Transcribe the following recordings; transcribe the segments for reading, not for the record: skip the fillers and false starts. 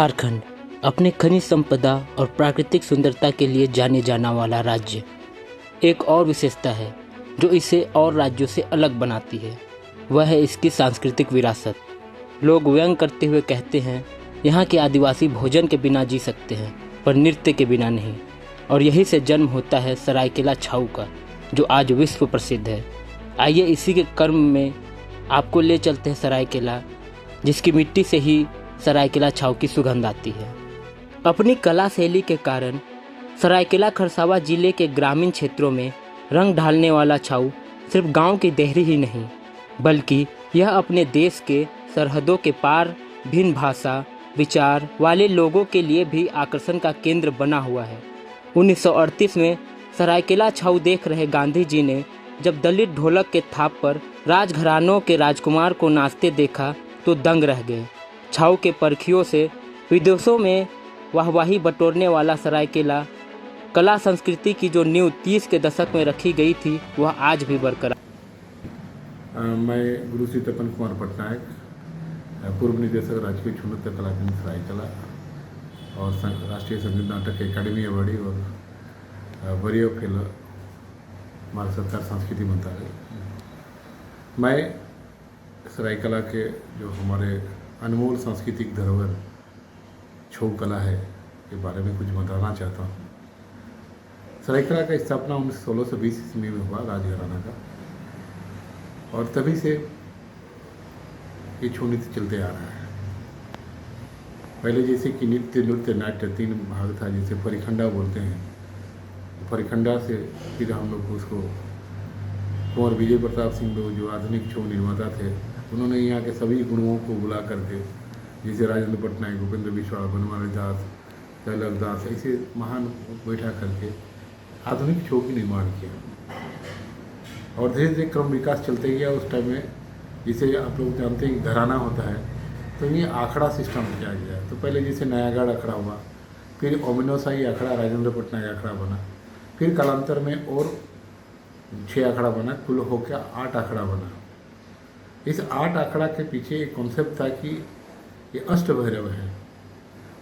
झारखंड अपने खनिज संपदा और प्राकृतिक सुंदरता के लिए जाने जाना वाला राज्य। एक और विशेषता है जो इसे और राज्यों से अलग बनाती है, वह है इसकी सांस्कृतिक विरासत। लोग व्यंग करते हुए कहते हैं, यहाँ के आदिवासी भोजन के बिना जी सकते हैं पर नृत्य के बिना नहीं। और यही से जन्म होता है सरायकेला छाऊ का, जो आज विश्व प्रसिद्ध है। आइए इसी के कर्म में आपको ले चलते हैं सरायकेला, जिसकी मिट्टी से ही सरायकेला छाऊ की सुगंध आती है। अपनी कला शैली के कारण सरायकेला खरसावां जिले के ग्रामीण क्षेत्रों में रंग ढालने वाला छाऊ सिर्फ गांव की देहरी ही नहीं, बल्कि यह अपने देश के सरहदों के पार भिन्न भाषा विचार वाले लोगों के लिए भी आकर्षण का केंद्र बना हुआ है। 1938 में सरायकेला छाऊ देख रहे गांधी जी ने जब दलित ढोलक के थाप पर राजघरानों के राजकुमार को नाचते देखा तो दंग रह गए। छाऊ के परखियों से विदेशों में वाहवाही बटोरने वाला सरायकेला कला संस्कृति की जो नींव 30 के दशक में रखी गई थी, वह आज भी बरकरार। मैं गुरु श्री तपन कुमार पटनायक, पूर्व निदेशक राजकीय छऊ नृत्य कला केंद्र सरायकेला और राष्ट्रीय संगीत नाटक अकादमी अवार्डी और वरीय फेलो भारत सरकार संस्कृति मंत्रालय। मैं सरायकेला के जो हमारे अनमोल सांस्कृतिक धरोहर छऊ कला है के बारे में कुछ बताना चाहता हूँ। सरायकेला का स्थापना 1620 ईस्वी में हुआ राजघराना का, और तभी से ये छऊ नृत्य चलते आ रहा है। पहले जैसे कि नृत्य नाट्य 3 भाग था, जैसे परिखंडा बोलते हैं। परिखंडा से फिर हम लोग उसको कुंवर विजय प्रताप सिंह लोग जो आधुनिक छऊ निर्माता थे, उन्होंने यहाँ के सभी गुरुओं को बुला करके, जैसे राजेंद्र पटनायक, उपेंद्र विश्वास, बनवारी दास, तैलक दास, ऐसे महान बैठा करके आधुनिक छऊ की निर्माण किया। और धीरे धीरे क्रम विकास चलते गया। उस टाइम में जिसे आप लोग जानते हैं घराना होता है, तो ये आखड़ा सिस्टम किया गया। तो पहले जैसे नयागढ़ अखड़ा हुआ, फिर ओमिनोसाई अखड़ा राजेंद्र पटनायक अखड़ा बना, फिर कालांतर में और 6 अखड़ा बना, कुल होकर 8 अखड़ा बना। इस 8 अखड़ा के पीछे एक कॉन्सेप्ट था कि ये अष्ट भैरव है,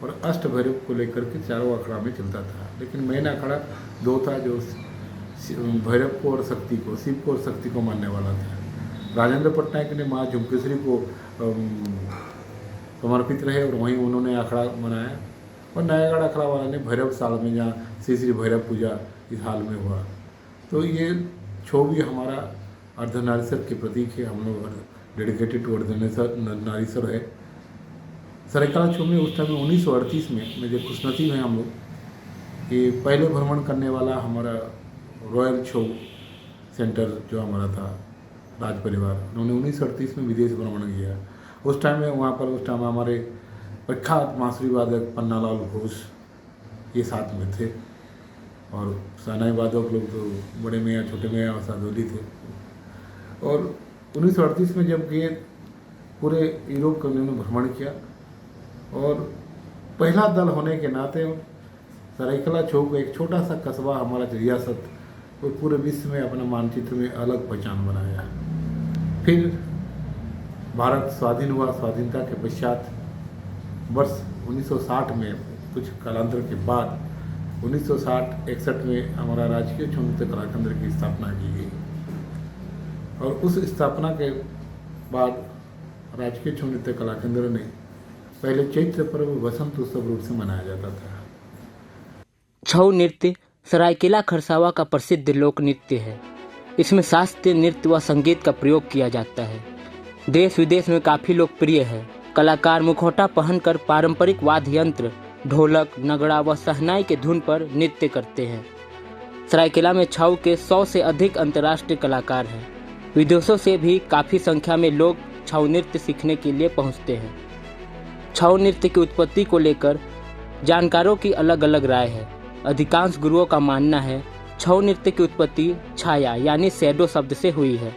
और अष्ट भैरव को लेकर के चारों अखड़ा में चलता था। लेकिन मेन अखड़ा 2 था, जो भैरव को और शक्ति को, शिव को और शक्ति को मानने वाला था। राजेंद्र पटनायक ने माँ झुमकेश्वरी को समर्पित रहे और वहीं उन्होंने अखड़ा बनाया। और नयागढ़ अखड़ा वाला ने भैरव साल में, जहाँ श्री श्री भैरव पूजा इस हाल में हुआ। तो ये छऊ भी हमारा अर्धनारीश्वर के प्रतीक है। हम लोग डेडिकेटेड टू अर्धनारीश्वर है। सरायकेला छऊ में उस टाइम में 1938 में जो खुशनसीब हैं हम लोग, ये पहले भ्रमण करने वाला हमारा रॉयल छऊ सेंटर जो हमारा था राज परिवार, उन्होंने 1938 में विदेश भ्रमण किया। उस टाइम में वहाँ पर उस टाइम हमारे प्रख्यात बांसुरी वादक पन्नालाल घोष ये साथ में थे, और शहनाई वादक लोग तो बड़े मियाँ, छोटे मियाँ और सादोली थे। और 1938 में जब गए, पूरे यूरोप का उन्होंने भ्रमण किया, और पहला दल होने के नाते सरायकेला छऊ को एक छोटा सा कस्बा हमारा रियासत वो पूरे विश्व में अपने मानचित्र में अलग पहचान बनाया। फिर भारत स्वाधीन हुआ। स्वाधीनता के पश्चात वर्ष 1960 में, कुछ कालांतर के बाद 1960-61 में हमारा राजकीय छऊ नृत्य कला केंद्र की स्थापना की गई। और उस स्थापना के बाद राजकीय छऊ नृत्य कला केंद्र ने पहले चैत्र पर्व वसंत उत्सव रूप से मनाया जाता था। छऊ नृत्य सरायकेला खरसावां का प्रसिद्ध लोक नृत्य है। इसमें शास्त्रीय नृत्य व संगीत का प्रयोग किया जाता है। देश विदेश में काफ़ी लोकप्रिय है। कलाकार मुखौटा पहनकर पारंपरिक वाद्य यंत्र ढोलक, नगड़ा व शहनाई के धुन पर नृत्य करते हैं। सरायकेला में छऊ के 100 से अधिक अंतर्राष्ट्रीय कलाकार हैं। विदेशों से भी काफ़ी संख्या में लोग छऊ नृत्य सीखने के लिए पहुंचते हैं। छऊ नृत्य की उत्पत्ति को लेकर जानकारों की अलग अलग राय है। अधिकांश गुरुओं का मानना है छऊ नृत्य की उत्पत्ति छाया यानी शैडो शब्द से हुई है,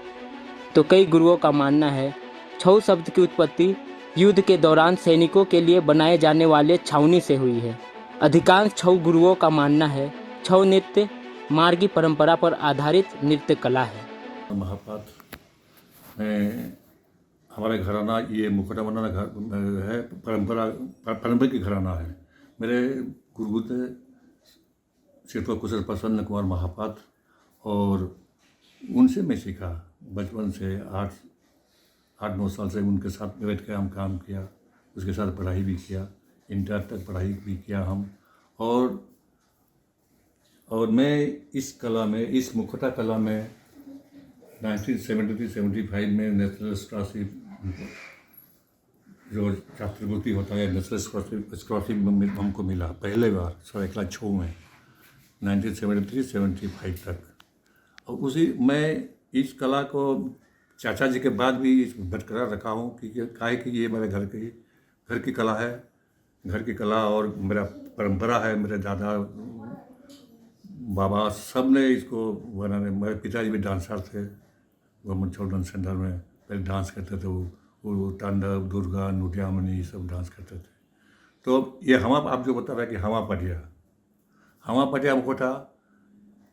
तो कई गुरुओं का मानना है छऊ शब्द की उत्पत्ति युद्ध के दौरान सैनिकों के लिए बनाए जाने वाले छावनी से हुई है। अधिकांश छऊ गुरुओं का मानना है छऊ नृत्य मार्गी परंपरा पर आधारित नृत्य कला है। महापात्र में हमारा घराना ये मुखौटा बनाना घर है, पारंपरिक घराना है। मेरे गुरु थे शिल्पा कुशल प्रसन्न कुमार महापात्र, और उनसे मैं सीखा। बचपन से 8-9 साल से उनके साथ बैठ के हम काम किया, उसके साथ पढ़ाई भी किया, इंटर तक पढ़ाई भी किया हम। और मैं इस कला में, इस मुखौटा कला में 1973-75 में नेशनल स्कॉलरशिप, जो छात्रवृत्ति होता है, नेशनल स्कॉलरशिप हमको मिला पहले बार सरायकेला छऊ में 1973-75 तक। और उसी मैं इस कला को चाचा जी के बाद भी बरकरार रखा हूँ, क्योंकि काहे कि ये मेरे घर की कला है, घर की कला और मेरा परंपरा है। मेरे दादा बाबा सब ने इसको बनाने, मेरे पिताजी भी डांसर थे, गवर्नमेंट छऊ डांस सेंटर में पहले डांस करते थे। वो तांडव, दुर्गा, नुटियामणि ये सब डांस करते थे। तो ये आप जो बता रहे हैं कि हवा पटिया मुखौटा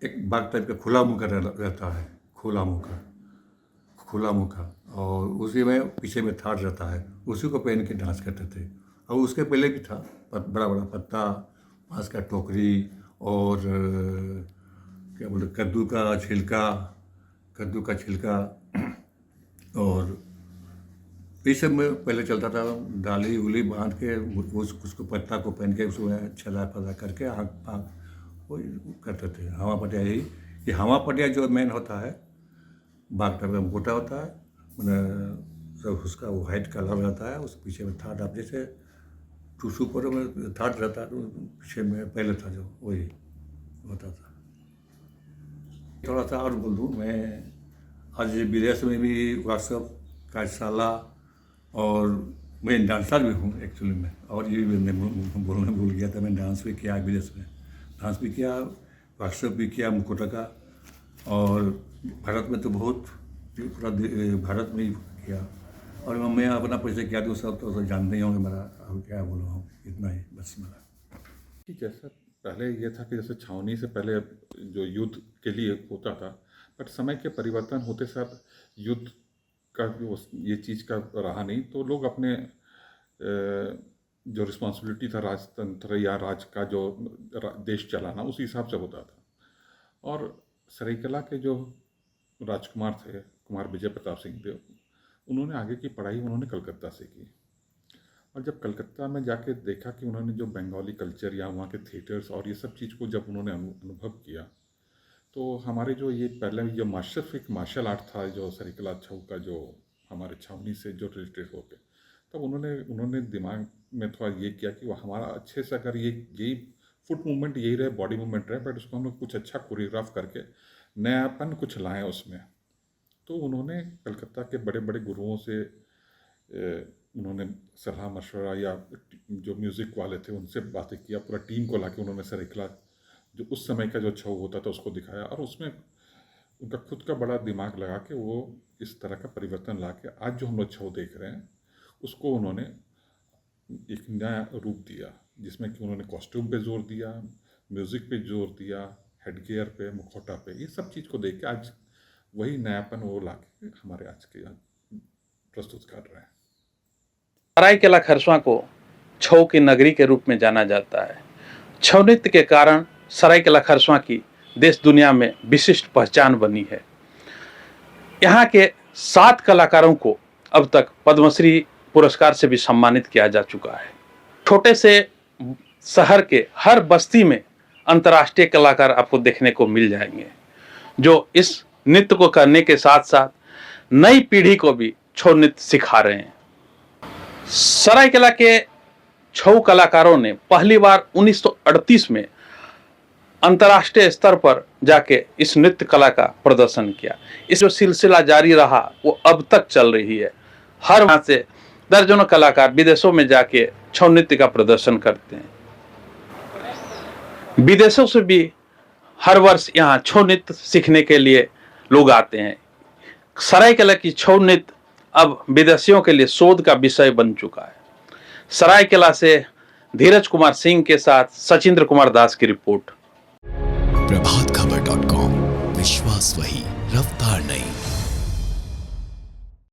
एक बाग टाइप का खुला मुँह का रहता है, खुला मुँह का, और उसी में पीछे में थाट रहता है, उसी को पहन के डांस करते थे। और उसके पहले भी था बड़ा बड़ा पत्ता, बाँस का टोकरी, और क्या बोलते कद्दू का छिलका, और ये सब में पहले चलता था। डाली उली बांध के उसको पत्ता को पहन के उसमें छला फला करके आँख वही करते थे। हवा पटिया ये हवा पटिया जो मेन होता है, बाग टाइप का मुखौटा होता है, सब उसका वाइट कलर रहता है, उस पीछे में थाट, आप जैसे टूसू पर में थाट रहता है, तो पीछे में पहले था जो वही होता था। थोड़ा सा और बोल दूँ, मैं आज विदेश में भी वर्कशॉप, कार्यशाला, और मैं डांसर भी हूँ एक्चुअली में। और ये भी मैं बोलना भूल गया था, मैं डांस भी किया विदेश में, डांस भी किया, वर्कशॉप भी किया मुखौटा का। और भारत में तो बहुत पूरा भारत में ही किया। और मैं अपना परिचय क्या दूँ, सब तो जानते ही होंगे मेरा, अब क्या बोलूँ हम, इतना ही बस मेरा। ठीक है सर, पहले ये था कि जैसे छावनी से पहले जो युद्ध के लिए होता था, बट समय के परिवर्तन होते साथ युद्ध का ये चीज़ का रहा नहीं, तो लोग अपने जो रिस्पॉन्सिबिलिटी था राजतंत्र या राज का जो देश चलाना, उसी हिसाब से होता था। और सरायकेला के जो राजकुमार थे, कुमार विजय प्रताप सिंह देव, उन्होंने आगे की पढ़ाई उन्होंने कलकत्ता से की। और जब कलकत्ता में जाके देखा कि उन्होंने जो बंगाली कल्चर या वहाँ के थिएटर्स और ये सब चीज़ को जब उन्होंने अनुभव किया, तो हमारे जो ये पहले जो मार्शल आर्ट था, जो सरायकेला छऊ का, जो हमारे छावनी से जो रिलेटेड हो गए, तब उन्होंने दिमाग में थोड़ा ये किया कि वो हमारा अच्छे से अगर यही फुट मूवमेंट यही रहे, बॉडी मूवमेंट रहे, बट उसको हम लोग कुछ अच्छा कोरियोग्राफ करके नयापन कुछ लाएँ उसमें। तो उन्होंने कलकत्ता के बड़े बड़े गुरुओं से उन्होंने सलाह मशवरा, या जो म्यूज़िक वाले थे उनसे बातें किया, पूरा टीम को लाके उन्होंने सरायकेला जो उस समय का जो छऊ होता था उसको दिखाया। और उसमें उनका खुद का बड़ा दिमाग लगा के वो इस तरह का परिवर्तन ला के आज जो हम लोग छऊ देख रहे हैं उसको उन्होंने एक नया रूप दिया, जिसमें कि उन्होंने कॉस्ट्यूम पे जोर दिया, म्यूज़िक पे जोर दिया, हेडगियर पे, मुखौटा पे, ये सब चीज़ को देख के आज वही नयापन वो ला के हमारे आज के यहाँ प्रस्तुत कर रहे हैं। सरायकेला खरसवां को छऊ की नगरी के रूप में जाना जाता है। छऊ नृत्य के कारण सरायकेला खरसवां की देश दुनिया में विशिष्ट पहचान बनी है। यहाँ के 7 कलाकारों को अब तक पद्मश्री पुरस्कार से भी सम्मानित किया जा चुका है। छोटे से शहर के हर बस्ती में अंतर्राष्ट्रीय कलाकार आपको देखने को मिल जाएंगे, जो इस नृत्य को करने के साथ साथ नई पीढ़ी को भी छऊ नृत्य सिखा रहे हैं। सरायकेला के छऊ कलाकारों ने पहली बार 1938 में अंतर्राष्ट्रीय स्तर पर जाके इस नृत्य कला का प्रदर्शन किया। इस जो सिलसिला जारी रहा वो अब तक चल रही है। हर वहाँ से दर्जनों कलाकार विदेशों में जाके छऊ नृत्य का प्रदर्शन करते हैं। विदेशों से भी हर वर्ष यहाँ छऊ नृत्य सीखने के लिए लोग आते हैं। सरायकेला की छऊ नृत्य अब विदेशियों के लिए शोध का विषय बन चुका है। सरायकेला से धीरज कुमार सिंह के साथ सचिंद्र कुमार दास की रिपोर्ट। प्रभातखबर.com, विश्वास वही, रफ्तार नहीं।